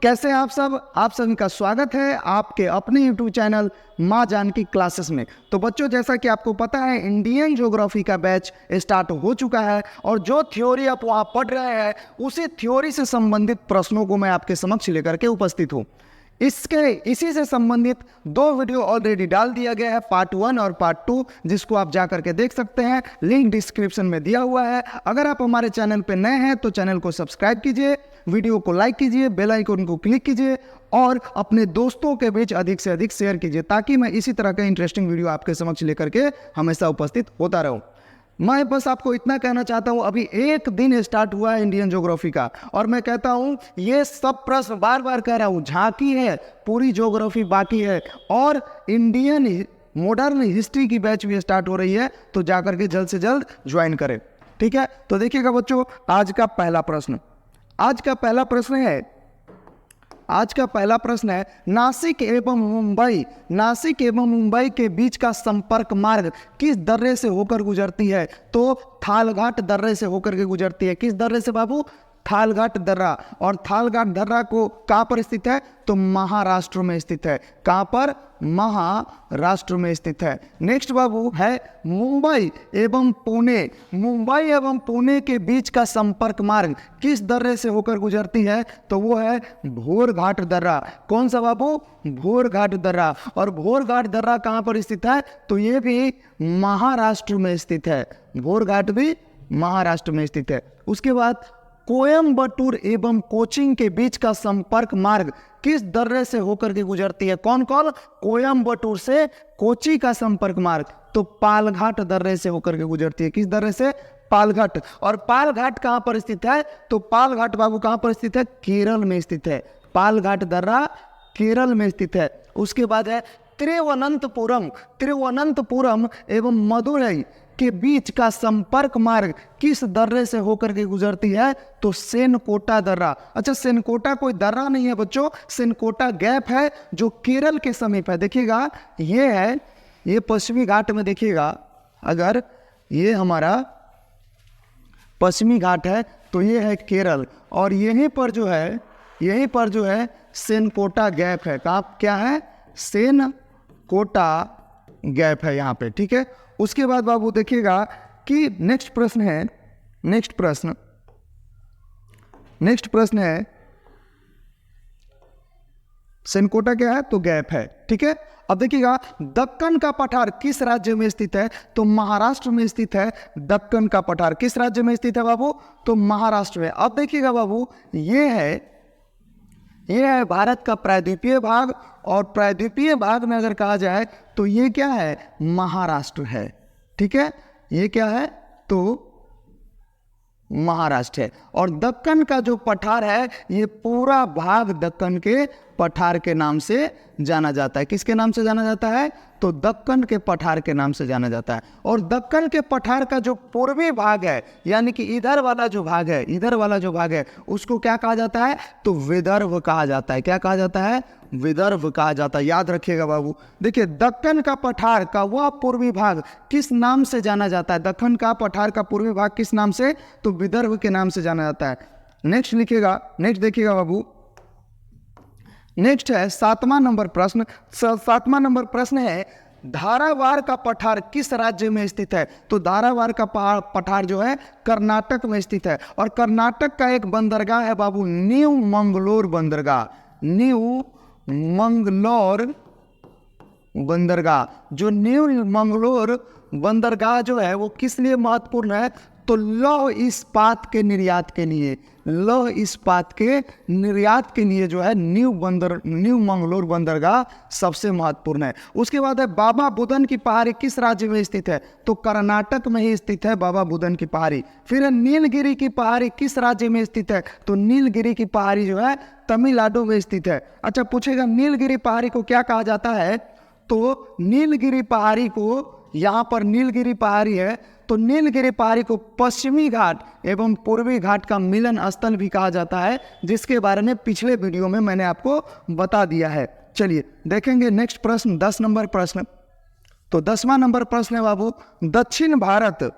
कैसे हैं आप सब? आप सभी का स्वागत है आपके अपने YouTube चैनल माँ जानकी क्लासेस में। तो बच्चों, जैसा कि आपको पता है इंडियन ज्योग्राफी का बैच स्टार्ट हो चुका है और जो थ्योरी आप वहाँ पढ़ रहे हैं उसी थ्योरी से संबंधित प्रश्नों को मैं आपके समक्ष लेकर के उपस्थित हूँ। इसी से संबंधित 2 वीडियो ऑलरेडी डाल दिया गया है, पार्ट 1 और पार्ट 2, जिसको आप जा करके देख सकते हैं। लिंक डिस्क्रिप्शन में दिया हुआ है। अगर आप हमारे चैनल पे नए हैं तो चैनल को सब्सक्राइब कीजिए, वीडियो को लाइक कीजिए, बेल आइकन को क्लिक कीजिए और अपने दोस्तों के बीच अधिक से अधिक शेयर कीजिए, ताकि मैं इसी तरह का इंटरेस्टिंग वीडियो आपके समक्ष लेकर के हमेशा उपस्थित होता रहूं। मैं बस आपको इतना कहना चाहता हूं, अभी एक दिन स्टार्ट हुआ है इंडियन ज्योग्राफी का, और मैं कहता हूं ये सब प्रश्न बार बार कह रहा हूं, झांकी है, पूरी ज्योग्राफी बाकी है और इंडियन मॉडर्न हिस्ट्री की बैच भी स्टार्ट हो रही है। तो जाकर के जल्द से जल्द ज्वाइन करें, ठीक है? तो देखिएगा बच्चों, आज का पहला प्रश्न है नासिक एवं मुंबई के बीच का संपर्क मार्ग किस दर्रे से होकर गुजरती है? तो थालघाट दर्रे से होकर के गुजरती है। किस दर्रे से बाबू? थालघाट दर्रा। और थालघाट दर्रा को कहाँ पर स्थित है? तो महाराष्ट्र में स्थित है। कहाँ पर? महाराष्ट्र में स्थित है। नेक्स्ट बाबू है मुंबई एवं पुणे के बीच का संपर्क मार्ग किस दर्रे से होकर गुजरती है? तो वो है भोरघाट दर्रा। कौन सा बाबू? भोरघाट दर्रा। और भोरघाट दर्रा कहाँ पर स्थित है? तो ये भी महाराष्ट्र में स्थित है। भोरघाट भी महाराष्ट्र में स्थित है। उसके बाद कोयम्बटूर एवं कोचीन के बीच का संपर्क मार्ग किस दर्रे से होकर के गुजरती है? कौन? कोयम्बटूर से कोची का संपर्क मार्ग तो पालघाट दर्रे से होकर के गुजरती है। किस दर्रे से? पालघाट। और पालघाट कहां पर स्थित है? तो पालघाट बाबू कहां पर स्थित है? केरल में स्थित है। पालघाट दर्रा केरल में स्थित है। उसके बाद है तिरुवनंतपुरम एवं मदुरई के बीच का संपर्क मार्ग किस दर्रे से होकर के गुजरती है? तो सेनकोटा दर्रा। अच्छा, सेनकोटा कोई दर्रा नहीं है बच्चों, सेनकोटा गैप है जो केरल के समीप है। देखिएगा, ये पश्चिमी घाट में देखिएगा, अगर ये हमारा पश्चिमी घाट है तो ये है केरल, और यहीं पर जो है सेनकोटा गैप है। कहाँ क्या है? सेनकोटा गैप है यहाँ पे, ठीक है? उसके बाद बाबू देखिएगा कि नेक्स्ट प्रश्न है सेनकोटा क्या है? तो गैप है, ठीक है? अब देखिएगा, दक्कन का पठार किस राज्य में स्थित है? तो महाराष्ट्र में स्थित है। दक्कन का पठार किस राज्य में स्थित है बाबू? तो महाराष्ट्र में। अब देखिएगा बाबू, ये है भारत का प्रायद्वीपीय भाग, और प्रायद्वीपीय भाग में अगर कहा जाए तो ये क्या है? महाराष्ट्र है, ठीक है? ये क्या है? तो महाराष्ट्र है। और दक्कन का जो पठार है, ये पूरा भाग दक्कन के पठार के नाम से जाना जाता है। किसके नाम से जाना जाता है? तो दक्कन के पठार के नाम से जाना जाता है। और दक्कन के पठार का जो पूर्वी भाग है, यानी कि इधर वाला जो भाग है उसको क्या कहा जाता है? तो विदर्भ कहा जाता है। क्या कहा जाता है? विदर्भ कहा जाता है। याद रखिएगा बाबू। देखिए, दक्कन का पठार का वह पूर्वी भाग किस नाम से जाना जाता है? दक्कन का पठार का पूर्वी भाग किस नाम से? तो विदर्भ के नाम से जाना जाता है। नेक्स्ट देखिएगा बाबू, नेक्स्ट है 7वां नंबर प्रश्न है धारावाड़ का पठार किस राज्य में स्थित है? तो धारावाड़ का पठार जो है कर्नाटक में स्थित है। और कर्नाटक का एक बंदरगाह है बाबू, न्यू मंगलोर बंदरगाह। जो न्यू मंगलोर बंदरगाह जो है वो किस लिए महत्वपूर्ण है? तो लौह इस्पात के निर्यात के लिए जो है न्यू मंगलोर बंदरगाह सबसे महत्वपूर्ण है। उसके बाद है बाबा बुदन की पहाड़ी किस राज्य में स्थित है? तो कर्नाटक में ही स्थित है बाबा बुदन की पहाड़ी। फिर है नीलगिरी की पहाड़ी किस राज्य में स्थित है? तो नीलगिरी की पहाड़ी जो है तमिलनाडु में स्थित है। अच्छा, पूछेगा नीलगिरी पहाड़ी को क्या कहा जाता है? तो नीलगिरी पहाड़ी को, यहाँ पर नीलगिरी पहाड़ी है तो नीलगिरी पहाड़ी को पश्चिमी घाट एवं पूर्वी घाट का मिलन स्थल भी कहा जाता है, जिसके बारे में पिछले वीडियो में मैंने आपको बता दिया है। चलिए देखेंगे नेक्स्ट प्रश्न, 10 नंबर प्रश्न। तो 10वां नंबर प्रश्न है बाबू, दक्षिण भारत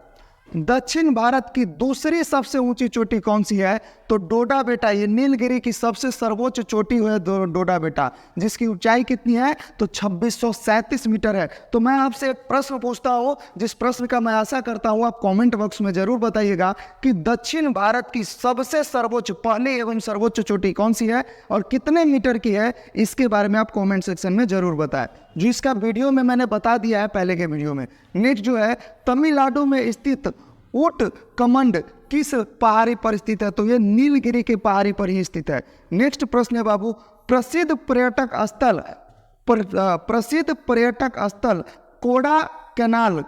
दक्षिण भारत की दूसरी सबसे ऊंची चोटी कौन सी है? तो डोडा बेटा, ये नीलगिरी की सबसे सर्वोच्च चोटी है डोडा बेटा, जिसकी ऊंचाई कितनी है? तो 2637 मीटर है। तो मैं आपसे एक प्रश्न पूछता हूँ, जिस प्रश्न का मैं आशा करता हूँ आप कमेंट बॉक्स में जरूर बताइएगा कि दक्षिण भारत की सबसे सर्वोच्च, पहली एवं सर्वोच्च चोटी कौन सी है और कितने मीटर की है, इसके बारे में आप कमेंट सेक्शन में जरूर बताएं, जो इसका वीडियो में मैंने बता दिया है पहले के वीडियो में। नेक्स्ट जो है, तमिलनाडु में स्थित ऊट कमंड किस पहाड़ी पर स्थित है? तो ये नीलगिरी के पहाड़ी पर ही स्थित है। नेक्स्ट प्रश्न है बाबू, प्रसिद्ध पर्यटक स्थल कोडा कैनाल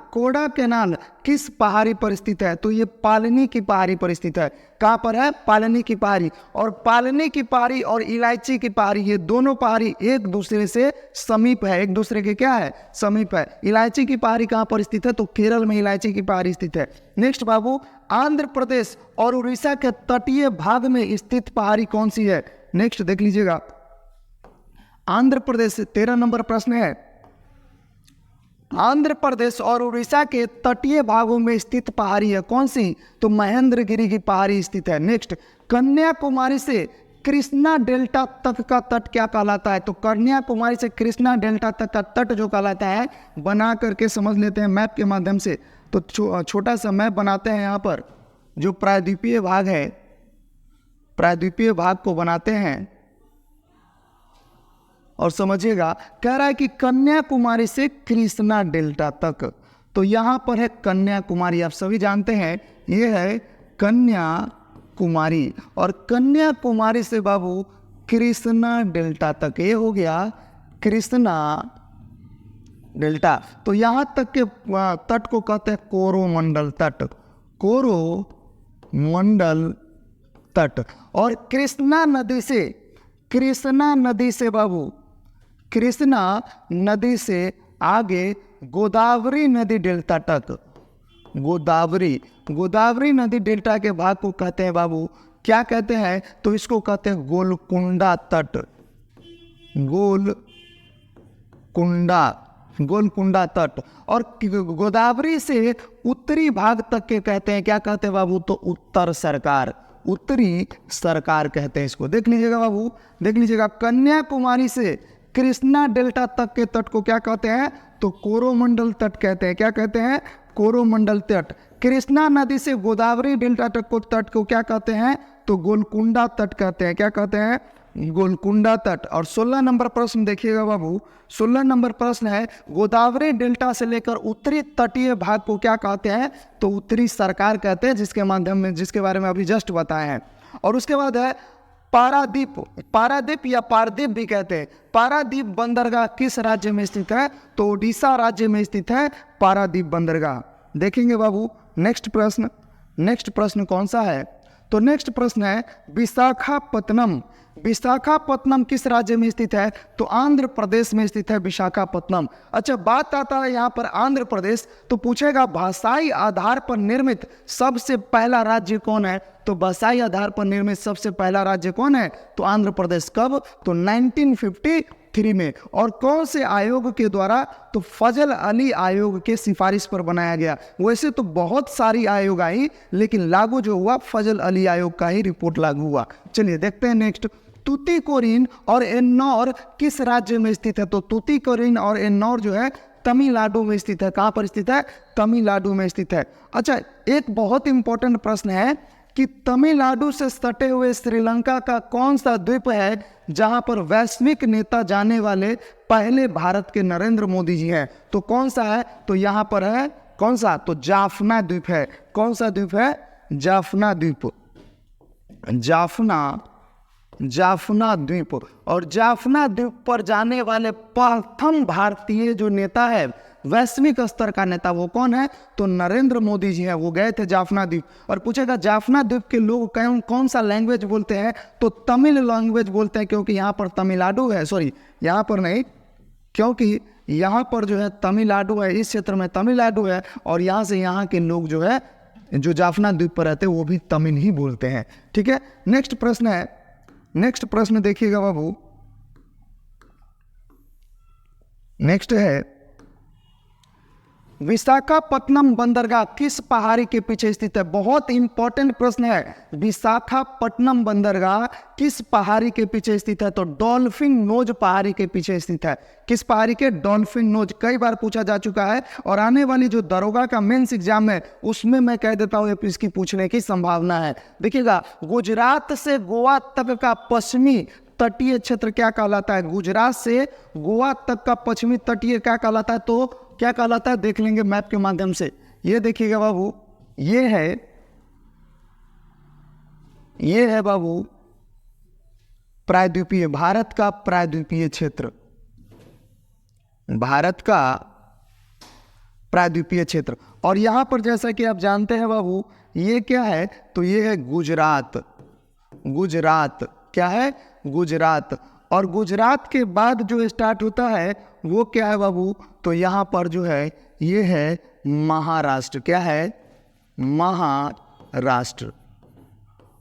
किस पहाड़ी पर स्थित है? तो ये पालनी की पहाड़ी पर स्थित है। कहाँ पर है? पालनी की पहाड़ी। और पालनी की पहाड़ी और इलायची की पहाड़ी, ये दोनों पहाड़ी एक दूसरे से समीप है, एक दूसरे के क्या है? समीप है। इलायची की पहाड़ी कहाँ पर स्थित है? तो केरल में इलायची की पहाड़ी स्थित है। नेक्स्ट बाबू, आंध्र प्रदेश और उड़ीसा के तटीय भाग में स्थित पहाड़ी कौन सी है? नेक्स्ट देख लीजिएगा, आंध्र प्रदेश, 13 नंबर प्रश्न है, आंध्र प्रदेश और उड़ीसा के तटीय भागों में स्थित पहाड़ी है कौन सी? तो महेंद्रगिरी की पहाड़ी स्थित है। नेक्स्ट, कन्याकुमारी से कृष्णा डेल्टा तक का तट क्या कहलाता है? तो कन्याकुमारी से कृष्णा डेल्टा तक का तट जो कहलाता है, बना करके समझ लेते हैं मैप के माध्यम से। तो छोटा सा मैप बनाते हैं यहाँ पर, जो प्रायद्वीपीय भाग है, प्रायद्वीपीय भाग को बनाते हैं और समझिएगा, कह रहा है कि कन्याकुमारी से कृष्णा डेल्टा तक। तो यहाँ पर है कन्याकुमारी, आप सभी जानते हैं ये है कन्याकुमारी, और कन्याकुमारी से बाबू कृष्णा डेल्टा तक, ये हो गया कृष्णा डेल्टा। तो यहाँ तक के तट को कहते हैं कोरोमंडल तट, कोरोमंडल तट। और कृष्णा नदी से बाबू, कृष्णा नदी से आगे गोदावरी नदी डेल्टा तक, गोदावरी नदी डेल्टा के भाग को कहते हैं बाबू, क्या कहते हैं? तो इसको कहते हैं गोलकुंडा तट, गोलकुंडा तट। और गोदावरी से उत्तरी भाग तक के कहते हैं, क्या कहते हैं बाबू? तो उत्तरी सरकार कहते हैं इसको। देख लीजिएगा बाबू, देख लीजिएगा, कन्याकुमारी से कृष्णा डेल्टा तक के तट को क्या कहते हैं? तो कोरोमंडल तट कहते हैं। क्या कहते हैं? कोरोमंडल तट। कृष्णा नदी से गोदावरी डेल्टा तक को तट को क्या कहते हैं? तो गोलकुंडा तट कहते हैं। क्या कहते हैं? गोलकुंडा तट। और 16 नंबर प्रश्न देखिएगा बाबू, 16 नंबर प्रश्न है, गोदावरी डेल्टा से लेकर उत्तरी तटीय भाग को क्या कहते हैं? तो उत्तरी सरकार कहते हैं, जिसके माध्यम में, जिसके बारे में अभी जस्ट बताए हैं। और उसके बाद है पारादीप या पारदीप भी कहते हैं। पारादीप बंदरगाह किस राज्य में स्थित है? तो उड़ीसा राज्य में स्थित है पारादीप बंदरगाह। देखेंगे बाबू नेक्स्ट प्रश्न कौन सा है? तो नेक्स्ट प्रश्न है, विशाखापत्तनम किस राज्य में स्थित है? तो आंध्र प्रदेश में स्थित है विशाखापत्तनम। अच्छा, बात आता है यहाँ पर आंध्र प्रदेश, तो पूछेगा भाषाई आधार पर निर्मित सबसे पहला राज्य कौन है? तो भाषाई आधार पर निर्मित सबसे पहला राज्य कौन है? तो आंध्र प्रदेश। कब? तो 1953 में। और कौन से आयोग के द्वारा? तो फजल अली आयोग के सिफारिश पर बनाया गया। वैसे तो बहुत सारी आयोग आई, लेकिन लागू जो हुआ फजल अली आयोग का ही रिपोर्ट लागू हुआ। चलिए देखते हैं नेक्स्ट, तूतीकोरिन और एन्नौर किस राज्य में स्थित है? तो तूतीकोरिन और एन्नौर जो है तमिलनाडु में स्थित है। कहाँ पर स्थित है? तमिलनाडु में स्थित है। अच्छा, एक बहुत इंपॉर्टेंट प्रश्न है कि तमिलनाडु से सटे हुए श्रीलंका का कौन सा द्वीप है जहां पर वैश्विक नेता जाने वाले पहले भारत के नरेंद्र मोदी जी हैं? तो कौन सा है? तो यहाँ पर है कौन सा? तो जाफना द्वीप है। कौन सा द्वीप है? जाफना द्वीप, जाफना द्वीप। और जाफना द्वीप पर जाने वाले प्रथम भारतीय जो नेता है, वैश्विक स्तर का नेता, वो कौन है? तो नरेंद्र मोदी जी हैं। वो गए थे जाफना द्वीप। और पूछेगा जाफना द्वीप के लोग कौन सा लैंग्वेज बोलते हैं? तो तमिल लैंग्वेज बोलते हैं, क्योंकि यहाँ पर तमिलनाडु है, सॉरी यहाँ पर नहीं, क्योंकि यहाँ पर जो है तमिलनाडु है, इस क्षेत्र में तमिलनाडु है, और यहाँ से यहाँ के लोग जो है, जो जाफना द्वीप पर रहते हैं, वो भी तमिल ही बोलते हैं। ठीक है, नेक्स्ट प्रश्न है, नेक्स्ट प्रश्न देखिएगा बाबू, नेक्स्ट है विशाखापट्टनम बंदरगाह किस पहाड़ी के पीछे स्थित है? बहुत इंपॉर्टेंट प्रश्न है। विशाखापट्टनम बंदरगाह किस पहाड़ी के पीछे स्थित है? तो डॉल्फिन नोज पहाड़ी के पीछे स्थित है। किस पहाड़ी के? Dolphin nose. कई बार पूछा जा चुका है और आने वाली जो दरोगा का मेंस एग्जाम है उसमें मैं कह देता हूँ इसकी पूछने की संभावना है। देखिएगा, गुजरात से गोवा तक का पश्चिमी तटीय क्षेत्र क्या कहलाता है? गुजरात से गोवा तक का पश्चिमी तटीय क्या कहलाता है? तो क्या कहलाता है देख लेंगे मैप के माध्यम से। ये देखिएगा बाबू, ये है बाबू प्रायद्वीपीय, भारत का प्रायद्वीपीय क्षेत्र, भारत का प्रायद्वीपीय क्षेत्र। और यहां पर जैसा कि आप जानते हैं बाबू, ये क्या है? तो ये है गुजरात। गुजरात क्या है? गुजरात। और गुजरात के बाद जो स्टार्ट होता है वो क्या है बाबू? तो यहाँ पर जो है ये है महाराष्ट्र। क्या है? महाराष्ट्र।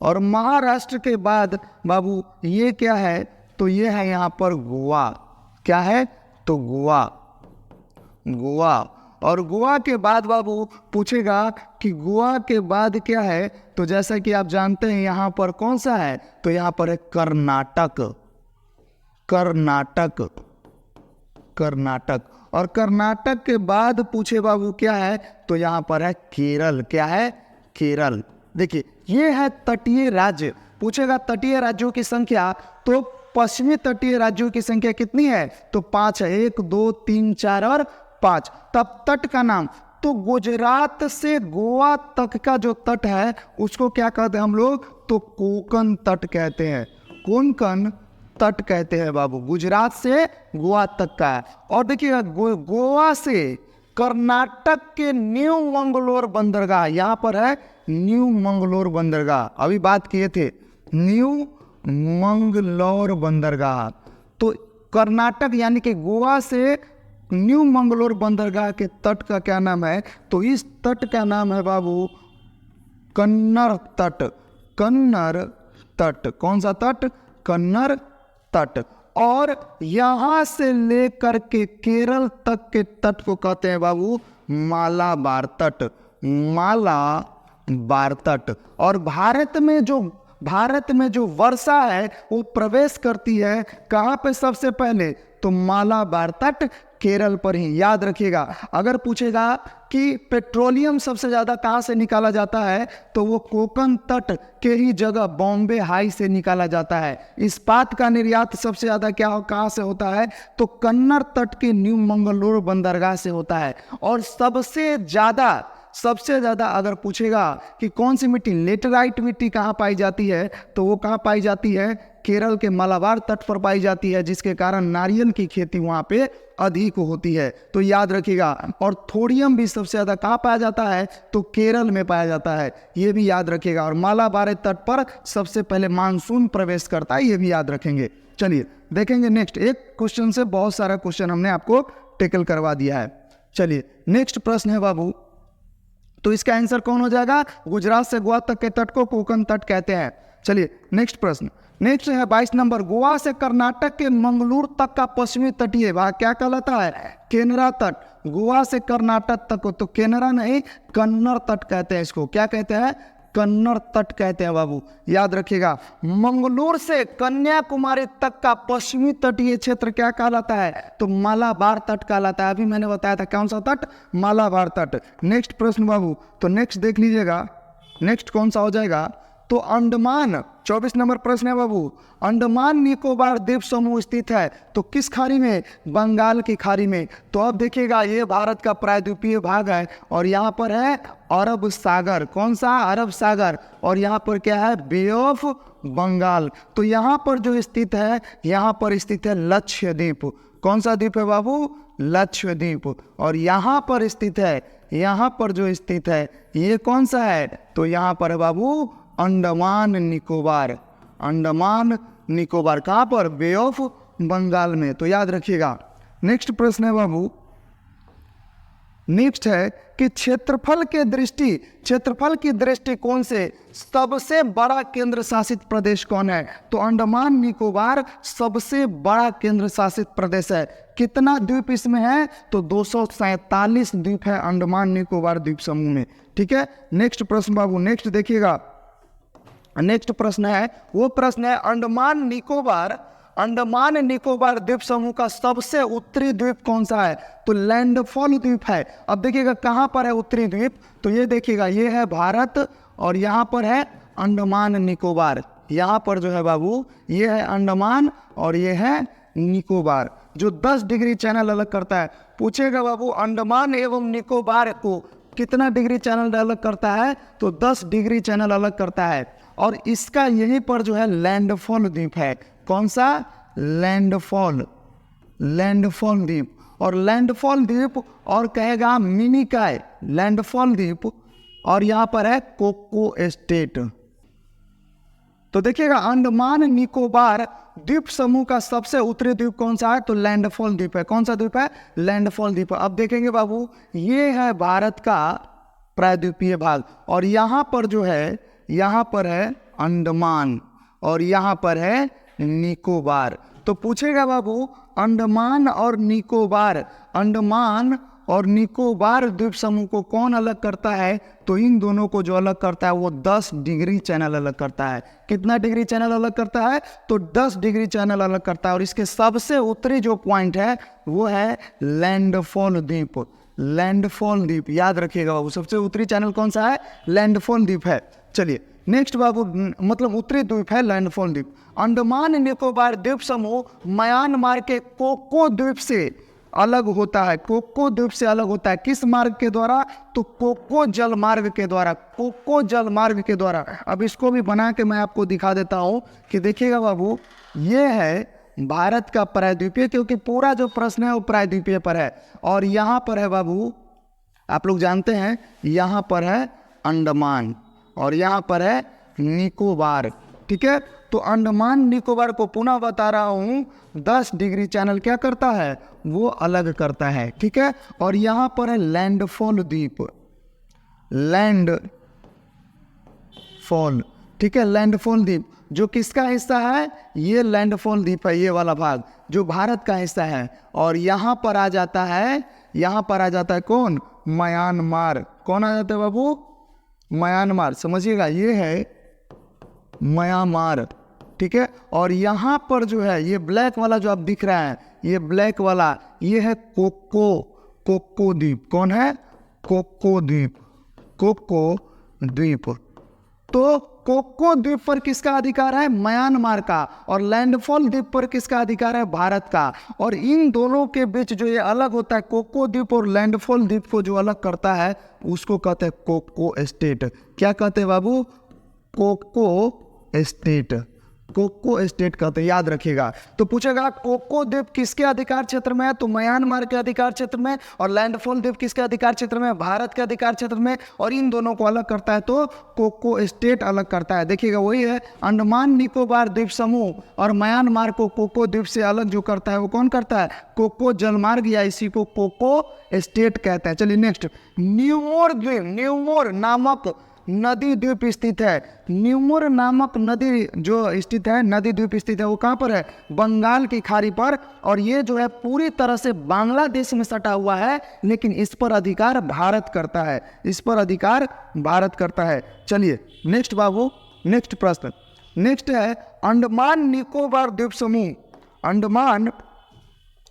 और महाराष्ट्र के बाद बाबू ये क्या है? तो ये है यहाँ पर गोवा। क्या है? तो गोवा। गोवा। और गोवा के बाद बाबू पूछेगा कि गोवा के बाद क्या है? तो जैसा कि आप जानते हैं यहाँ पर कौन सा है? तो यहाँ पर है कर्नाटक। कर्नाटक। कर्नाटक। और कर्नाटक के बाद पूछे बाबू क्या है? तो यहाँ पर है केरल। क्या है? केरल। देखिए, ये है तटीय राज्य। पूछेगा तटीय राज्यों की संख्या, तो पश्चिमी तटीय राज्यों की संख्या कितनी है? तो 5 है। 1 2 3 4 और 5। तब तट का नाम, तो गुजरात से गोवा तक का जो तट है उसको क्या कहते हैं हम लोग? तो कोंकण तट कहते हैं। कोंकण तट कहते हैं बाबू, गुजरात से गोवा तक का है। और देखिएगा, गोवा से कर्नाटक के न्यू मंगलोर बंदरगाह, यहाँ पर है न्यू मंगलोर बंदरगाह, अभी बात किए थे न्यू मंगलोर बंदरगाह। तो कर्नाटक यानी कि गोवा से न्यू मंगलोर बंदरगाह के तट का क्या नाम है? तो इस तट का नाम है बाबू कन्नड़ तट। कन्नड़ तट। कौन सा तट? कन्नड़ तट। और यहां से लेकर के केरल तक के तट को कहते हैं बाबू मालाबार तट। मालाबार तट। और भारत में जो वर्षा है वो प्रवेश करती है कहां पे सबसे पहले? तो मालाबार तट, केरल पर ही। याद रखिएगा, अगर पूछेगा कि पेट्रोलियम सबसे ज़्यादा कहाँ से निकाला जाता है, तो वो कोंकण तट के ही जगह बॉम्बे हाई से निकाला जाता है। इस्पात का निर्यात सबसे ज़्यादा कहाँ से होता है? तो कन्नड़ तट के न्यू मंगलोर बंदरगाह से होता है। और सबसे ज़्यादा अगर पूछेगा कि कौन सी मिट्टी, लेटराइट मिट्टी कहाँ पाई जाती है, तो वो कहाँ पाई जाती है? केरल के मालाबार तट पर पाई जाती है, जिसके कारण नारियल की खेती वहाँ पे अधिक होती है। तो याद रखिएगा। और थोडियम भी सबसे ज़्यादा कहाँ पाया जाता है? तो केरल में पाया जाता है, ये भी याद रखिएगा। और मालाबार तट पर सबसे पहले मानसून प्रवेश करता है, ये भी याद रखेंगे। चलिए देखेंगे नेक्स्ट। एक क्वेश्चन से बहुत सारा क्वेश्चन हमने आपको टेकल करवा दिया है। चलिए नेक्स्ट प्रश्न है बाबू, तो इसका आंसर कौन हो जाएगा? गुजरात से गोवा तक के तट को कोंकण तट कहते हैं। चलिए नेक्स्ट प्रश्न। नेक्स्ट है 22 नंबर, गोवा से कर्नाटक के मंगलूर तक का पश्चिमी तटीय भाग क्या कहलाता है? केनरा तट। गोवा से कर्नाटक तक को तो केनरा नहीं, कन्नड़ तट कहते हैं इसको। क्या कहते हैं? कन्नड़ तट कहते हैं बाबू, याद रखिएगा। मंगलूर से कन्याकुमारी तक का पश्चिमी तटीय क्षेत्र क्या कहलाता है? तो मालाबार तट कहलाता है। अभी मैंने बताया था कौन सा तट? मालाबार तट। नेक्स्ट प्रश्न बाबू, तो नेक्स्ट देख लीजिएगा, नेक्स्ट कौन सा हो जाएगा? तो अंडमान, 24 नंबर प्रश्न है बाबू, अंडमान निकोबार द्वीप समूह स्थित है तो किस खाड़ी में? बंगाल की खाड़ी में। तो अब देखिएगा, ये भारत का प्रायद्वीपीय भाग है और यहाँ पर है अरब सागर। कौन सा? अरब सागर। और यहाँ पर क्या है? बे ऑफ बंगाल। तो यहाँ पर जो स्थित है, यहाँ पर स्थित है लक्षद्वीप। कौन सा द्वीप है बाबू? लक्षद्वीप। और यहाँ पर स्थित है, यहाँ पर जो स्थित है ये कौन सा है? तो यहाँ पर है बाबू अंडमान निकोबार। अंडमान निकोबार कहाँ पर? बे ऑफ बंगाल में। तो याद रखिएगा। नेक्स्ट प्रश्न है बाबू, नेक्स्ट है कि क्षेत्रफल की दृष्टिकोण से सबसे बड़ा केंद्र शासित प्रदेश कौन है? तो अंडमान निकोबार सबसे बड़ा केंद्र शासित प्रदेश है। कितना द्वीप इसमें है? तो 247 द्वीप है अंडमान निकोबार द्वीप समूह में। ठीक है, नेक्स्ट प्रश्न बाबू, नेक्स्ट देखिएगा। नेक्स्ट प्रश्न है, वो प्रश्न है अंडमान निकोबार द्वीप समूह का सबसे उत्तरी द्वीप कौन सा है? तो लैंडफॉल द्वीप है। अब देखिएगा कहाँ पर है उत्तरी द्वीप, तो ये देखिएगा, ये है भारत और यहाँ पर है अंडमान निकोबार। यहाँ पर जो है बाबू, ये है अंडमान और ये है निकोबार, जो 10 डिग्री चैनल अलग करता है। पूछेगा बाबू अंडमान एवं निकोबार को कितना डिग्री चैनल अलग करता है? तो 10 डिग्री चैनल अलग करता है। और इसका यहीं पर जो है लैंडफॉल द्वीप है। कौन सा? लैंडफॉल द्वीप। और लैंडफॉल द्वीप और कहेगा मिनिकॉय, लैंडफॉल द्वीप, और यहाँ पर है कोको स्टेट। तो देखिएगा अंडमान निकोबार द्वीप समूह का सबसे उत्तरी द्वीप कौन सा है? तो लैंडफॉल द्वीप है। कौन सा द्वीप है? लैंडफॉल द्वीप। अब देखेंगे बाबू, ये है भारत का प्रायद्वीपीय भाग और यहाँ पर जो है, यहाँ पर है अंडमान और यहाँ पर है निकोबार। तो पूछेगा बाबू अंडमान और निकोबार द्वीप समूह को कौन अलग करता है? तो इन दोनों को जो अलग करता है वो 10 डिग्री चैनल अलग करता है। कितना डिग्री चैनल अलग करता है? तो 10 डिग्री चैनल अलग करता है। और इसके सबसे उत्तरी जो पॉइंट है वो है लैंडफॉल द्वीप। लैंडफॉल द्वीप याद रखिएगा बाबू, सबसे उत्तरी चैनल कौन सा है? लैंडफॉल द्वीप है। चलिए नेक्स्ट बाबू, मतलब उत्तरी द्वीप है लैंडफॉल द्वीप। अंडमान निकोबार द्वीप समूह म्यांमार के कोको द्वीप से अलग होता है। कोको द्वीप से अलग होता है किस मार्ग के द्वारा? तो कोको जल मार्ग के द्वारा। कोको जल मार्ग के द्वारा। अब इसको भी बना के मैं आपको दिखा देता हूँ कि देखिएगा बाबू, ये है भारत का प्रायद्वीपीय, क्योंकि पूरा जो प्रश्न है वो प्रायद्वीपीय पर है। और यहाँ पर है बाबू, आप लोग जानते हैं, यहाँ पर है अंडमान और यहाँ पर है निकोबार। ठीक है, तो अंडमान निकोबार को पुनः बता रहा हूँ 10 डिग्री चैनल क्या करता है? वो अलग करता है। ठीक है, और यहाँ पर है लैंडफॉल द्वीप, लैंडफॉल। ठीक है, लैंडफॉल द्वीप जो किसका हिस्सा है? ये लैंडफॉल द्वीप है, ये वाला भाग जो भारत का हिस्सा है। और यहाँ पर आ जाता है, यहाँ पर आ जाता है कौन? म्यांमार। कौन आ जाता है बाबू? म्यांमार। समझिएगा, ये है म्यांमार। ठीक है, और यहाँ पर जो है ये ब्लैक वाला जो आप दिख रहा है, ये ब्लैक वाला, ये है कोको द्वीप। कौन है? कोको द्वीप। तो कोको द्वीप पर किसका अधिकार है? म्यांमार का। और लैंडफॉल द्वीप पर किसका अधिकार है? भारत का। और इन दोनों के बीच जो ये अलग होता है, कोको द्वीप और लैंडफॉल द्वीप को जो अलग करता है उसको कहते हैं कोको स्टेट। क्या कहते हैं बाबू? कोको स्टेट कहते हैं, याद रखिएगा। तो पूछेगा कोको द्वीप किसके अधिकार क्षेत्र में है? तो म्यांमार के अधिकार क्षेत्र में। और लैंडफॉल द्वीप किसके अधिकार क्षेत्र में? भारत के अधिकार क्षेत्र में। और इन दोनों को अलग करता है तो कोको स्टेट अलग करता है। देखिएगा, वही है अंडमान निकोबार द्वीप समूह और म्यांमार को कोको द्वीप से अलग जो करता है वो कौन करता है? कोको जलमार्ग, या इसी को कोको स्टेट कहते हैं। चलिए नेक्स्ट, न्यूमोर द्वीप, न्यूमोर नामक नदी द्वीप स्थित है। न्यूमोर नामक नदी जो स्थित है, नदी द्वीप स्थित है, वो कहाँ पर है? बंगाल की खाड़ी पर। और ये जो है पूरी तरह से बांग्लादेश में सटा हुआ है, लेकिन इस पर अधिकार भारत करता है। इस पर अधिकार भारत करता है। चलिए नेक्स्ट बाबू, नेक्स्ट प्रश्न। नेक्स्ट है अंडमान निकोबार द्वीप समूह। अंडमान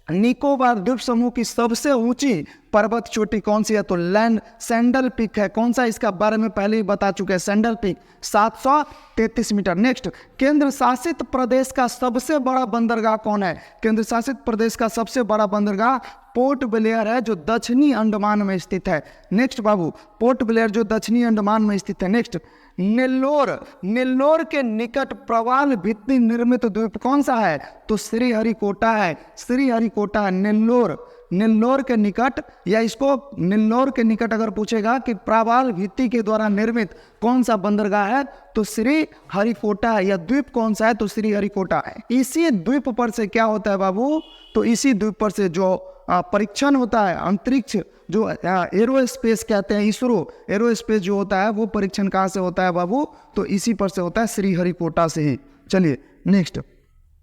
निकोबार द्वीप समूह की सबसे ऊंची पर्वत चोटी कौन सी है? तो सैंडल पीक है। कौन सा? इसका बारे में पहले ही बता चुके हैं, सैंडल पीक 733 मीटर। नेक्स्ट, केंद्र शासित प्रदेश का सबसे बड़ा बंदरगाह कौन है? केंद्र शासित प्रदेश का सबसे बड़ा बंदरगाह पोर्ट ब्लेयर है, जो दक्षिणी अंडमान में स्थित है। नेक्स्ट बाबू, पोर्ट ब्लेयर जो दक्षिणी अंडमान में स्थित है। नेक्स्ट, नेल्लोर के निकट प्रवाल भित्ति निर्मित द्वीप कौन सा है? तो श्रीहरिकोटा है। श्रीहरिकोटा है नेल्लोर के निकट, या इसको नेल्लोर के निकट अगर पूछेगा कि प्रवाल भित्ति के द्वारा निर्मित कौन सा बंदरगाह है, तो श्रीहरिकोटा है। या द्वीप कौन सा है? तो श्रीहरिकोटा है। इसी द्वीप पर से क्या होता है बाबू? तो इसी द्वीप पर से जो परीक्षण होता है, अंतरिक्ष जो एरोस्पेस कहते हैं, इसरो एरोस्पेस जो होता है वो परीक्षण कहाँ से होता है बाबू, तो इसी पर से होता है, श्रीहरिकोटा से ही। चलिए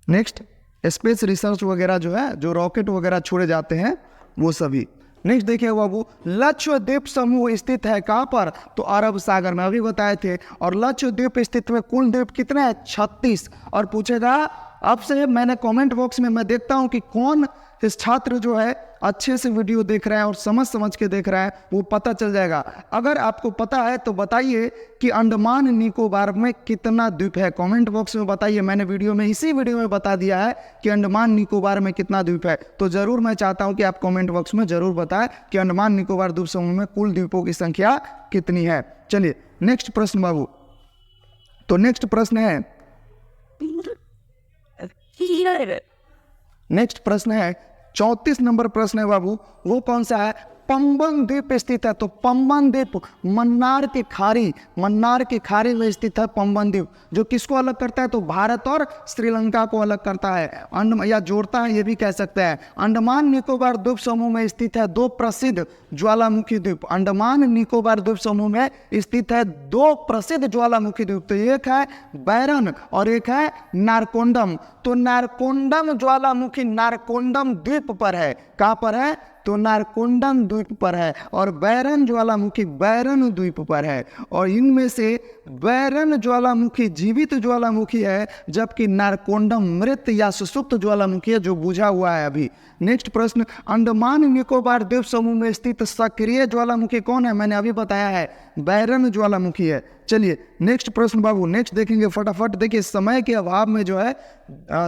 नेक्स्ट स्पेस रिसर्च वगैरह जो है, जो रॉकेट वगैरह छोड़े जाते हैं वो सभी। नेक्स्ट देखिए बाबू, लक्षद्वीप समूह स्थित है कहाँ पर, तो अरब सागर में, अभी बताए थे। और लक्षद्वीप स्थित में कुल द्वीप कितने हैं, 36। और पूछेगा अब से, मैंने कमेंट बॉक्स में मैं देखता हूँ कि कौन इस छात्र जो है अच्छे से वीडियो देख रहा है और समझ के देख रहा है, वो पता चल जाएगा। अगर आपको पता है तो बताइए कि अंडमान निकोबार में कितना द्वीप है, कमेंट बॉक्स में बताइए। मैंने इसी वीडियो में बता दिया है कि अंडमान निकोबार में कितना द्वीप है, तो जरूर मैं चाहता हूं कि आप कमेंट बॉक्स में जरूर बताएं कि अंडमान निकोबार द्वीप समूह में कुल द्वीपों की संख्या कितनी है। चलिए नेक्स्ट प्रश्न बाबू, तो नेक्स्ट प्रश्न है 34 नंबर प्रश्न है बाबू, वो कौन सा है, पंबन द्वीप स्थित है। तो पंबन द्वीप मन्नार की खाड़ी में स्थित है पंबन द्वीप, जो किसको अलग करता है, तो भारत और श्रीलंका को अलग करता है, या जोड़ता है, ये भी कह सकते हैं। अंडमान निकोबार द्वीप समूह में स्थित है 2 प्रसिद्ध ज्वालामुखी द्वीप। अंडमान निकोबार द्वीप समूह में स्थित है 2 प्रसिद्ध ज्वालामुखी द्वीप, तो एक है बैरन और एक है नारकोंडम। तो नारकोंडम ज्वालामुखी नारकोंडम द्वीप पर है, कहाँ पर है, तो नारकोंडम द्वीप पर है। और बैरन ज्वालामुखी बैरन द्वीप पर है। और इनमें से बैरन ज्वालामुखी जीवित ज्वालामुखी है, जबकि नारकोंडम मृत या सुसुप्त ज्वालामुखी है, जो बुझा हुआ है अभी। नेक्स्ट प्रश्न, अंडमान निकोबार द्वीप समूह में स्थित सक्रिय ज्वालामुखी कौन है, मैंने अभी बताया है बैरन ज्वालामुखी है। चलिए नेक्स्ट प्रश्न बाबू, नेक्स्ट देखेंगे फटाफट। देखिए समय के अभाव में जो है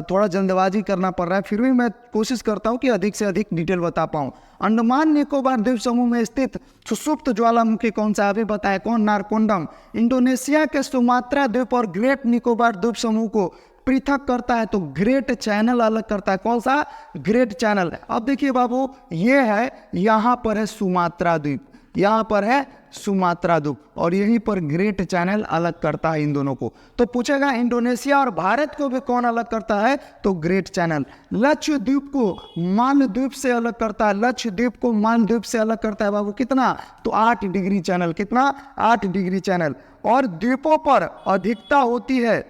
थोड़ा जल्दबाजी करना पड़ रहा है, फिर भी मैं कोशिश करता हूं कि अधिक से अधिक डिटेल बता पाऊं। अंडमान निकोबार द्वीप समूह में स्थित सुसुप्त ज्वालामुखी कौन सा, अभी बताया, कौन, नारकोंडम। इंडोनेशिया के सुमात्रा द्वीप और ग्रेट निकोबार द्वीप समूह को पृथक करता है, तो ग्रेट चैनल अलग करता है, कौन सा, ग्रेट चैनल। अब देखिए बाबू, ये है, यहाँ पर है सुमात्रा द्वीप, यहाँ पर है सुमात्रा द्वीप, और यहीं पर ग्रेट चैनल अलग करता है इन दोनों को। तो पूछेगा इंडोनेशिया और भारत को भी कौन अलग करता है, तो ग्रेट चैनल। लक्षद्वीप को मालदीव से अलग करता है, लक्षद्वीप को मालदीव से अलग करता है बाबू, कितना, तो 8 डिग्री चैनल, कितना, 8 डिग्री चैनल। और द्वीपों पर अधिकता होती है।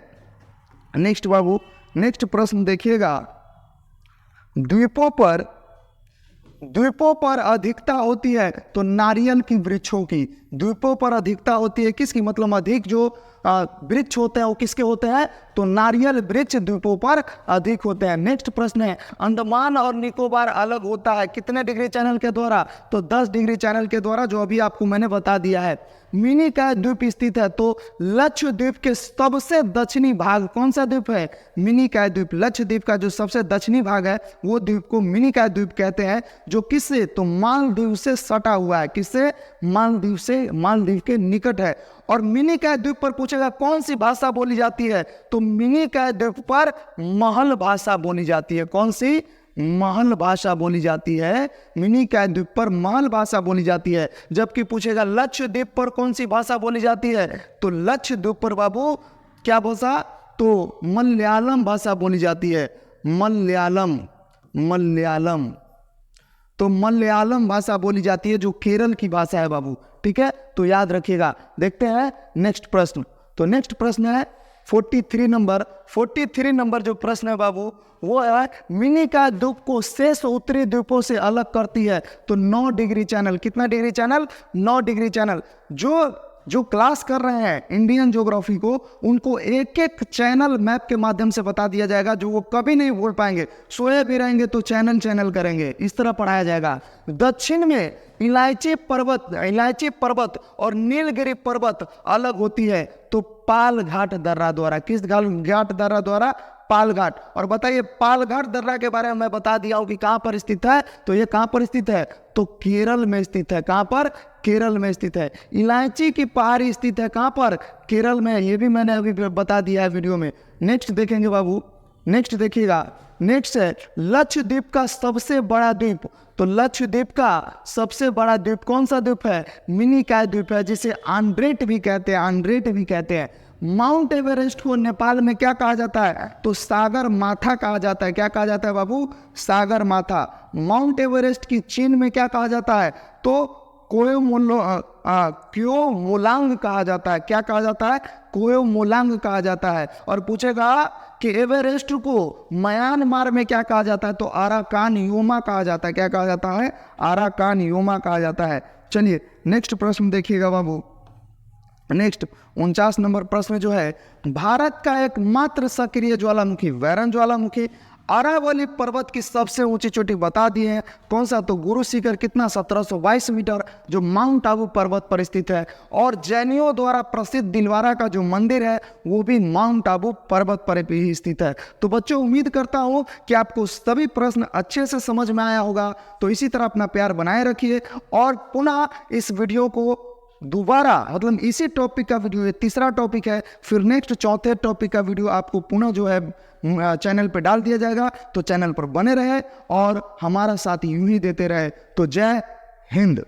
नेक्स्ट बाबू, नेक्स्ट प्रश्न देखिएगा, द्वीपों पर अधिकता होती है, तो नारियल की वृक्षों की। द्वीपों पर अधिकता होती है किसकी, मतलब अधिक जो वृक्ष होते हैं वो किसके होते हैं, तो नारियल वृक्ष द्वीपों पर अधिक होते हैं। नेक्स्ट प्रश्न है, अंडमान और निकोबार अलग होता है कितने डिग्री चैनल के द्वारा, तो 10 डिग्री चैनल के द्वारा, जो अभी आपको मैंने बता दिया है। मिनिकॉय द्वीप स्थित है, तो लक्षद्वीप के सबसे दक्षिणी भाग कौन सा द्वीप है, मिनिकॉय द्वीप। लक्षद्वीप का जो सबसे दक्षिणी भाग है वो द्वीप को मिनिकॉय द्वीप कहते हैं, जो किससे, तो मालदीव से सटा हुआ है, किससे, मालदीव के निकट है। और मिनिकॉय द्वीप पर पूछेगा कौन सी भाषा बोली जाती है, तो मिनिकॉय द्वीप पर महल भाषा बोली जाती है, कौन सी, महल भाषा बोली जाती है, मिनिकॉय द्वीप पर महल भाषा बोली जाती है। जबकि पूछेगा लक्षद्वीप पर कौन सी भाषा बोली जाती है, तो लक्षद्वीप पर बाबू क्या भाषा, तो मलयालम भाषा बोली जाती है, मलयालम। तो मलयालम भाषा बोली जाती है, जो केरल की भाषा है बाबू, ठीक है, तो याद रखिएगा। देखते हैं नेक्स्ट प्रश्न, तो नेक्स्ट प्रश्न है 43 नंबर जो प्रश्न है बाबू, वो है मिनिकॉय द्वीप को शेष उत्तरी द्वीपों से अलग करती है, तो 9 डिग्री चैनल, कितना डिग्री चैनल, 9 डिग्री चैनल। जो क्लास कर रहे हैं इंडियन ज्योग्राफी को, उनको एक एक चैनल मैप के माध्यम से बता दिया जाएगा, जो वो कभी नहीं भूल पाएंगे। सोए भी रहेंगे तो चैनल करेंगे, इस तरह पढ़ाया जाएगा। दक्षिण में इलायची पर्वत और नीलगिरी पर्वत अलग होती है, तो पाल घाट दर्रा द्वारा, किस घाट दर्रा द्वारा, पाल घाट। और बताइए पाल घाट दर्रा के बारे में मैं बता दिया हूं कि कहां पर स्थित है, तो ये कहां पर स्थित है, तो केरल में स्थित है, कहां पर, केरल में स्थित है। इलायची की पहाड़ी स्थित है कहां पर, केरल में, ये भी मैंने अभी बता दिया है वीडियो में। नेक्स्ट देखेंगे बाबू, नेक्स्ट देखिएगा, नेक्स्ट है लक्षद्वीप का सबसे बड़ा द्वीप, तो लक्षद्वीप का सबसे बड़ा द्वीप कौन सा द्वीप है, मिनिकॉय द्वीप है, जिसे आंड्रेट भी कहते हैं, माउंट एवरेस्ट को नेपाल में क्या कहा जाता है? तो सागर माथा कहा जाता है। क्या कहा जाता है बाबू? सागर माथा। माउंट एवरेस्ट की चीन में क्या कहा जाता है? तो क्योमोलांग कहा जाता है। क्या कहा जाता है? क्योमोलांग कहा जाता है। और पूछेगा कि एवरेस्ट को म्यांमार में क्या कहा जाता है? तो अराकान योमा कहा जाता है। क्या कहा जाता है? अराकान योमा कहा जाता है। चलिए नेक्स्ट प्रश्न देखिएगा बाबू। नेक्स्ट 49 नंबर प्रश्न जो है, भारत का एकमात्र सक्रिय ज्वालामुखी वैरण ज्वालामुखी अरावली पर्वत की सबसे ऊंची चोटी बता दिए हैं। कौन सा? तो गुरु शिखर। कितना? 1722 मीटर, जो माउंट आबू पर्वत पर स्थित है। और जैनियों द्वारा प्रसिद्ध दिलवारा का जो मंदिर है वो भी माउंट आबू पर्वत पर ही स्थित है। तो बच्चों उम्मीद करता हूं कि आपको सभी प्रश्न अच्छे से समझ में आया होगा। तो इसी तरह अपना प्यार बनाए रखिए और पुनः इस वीडियो को दोबारा, मतलब इसी टॉपिक का वीडियो, ये तीसरा टॉपिक है, फिर नेक्स्ट चौथे टॉपिक का वीडियो आपको पुनः जो है चैनल पर डाल दिया जाएगा। तो चैनल पर बने रहे और हमारा साथ यूं ही देते रहे। तो जय हिंद।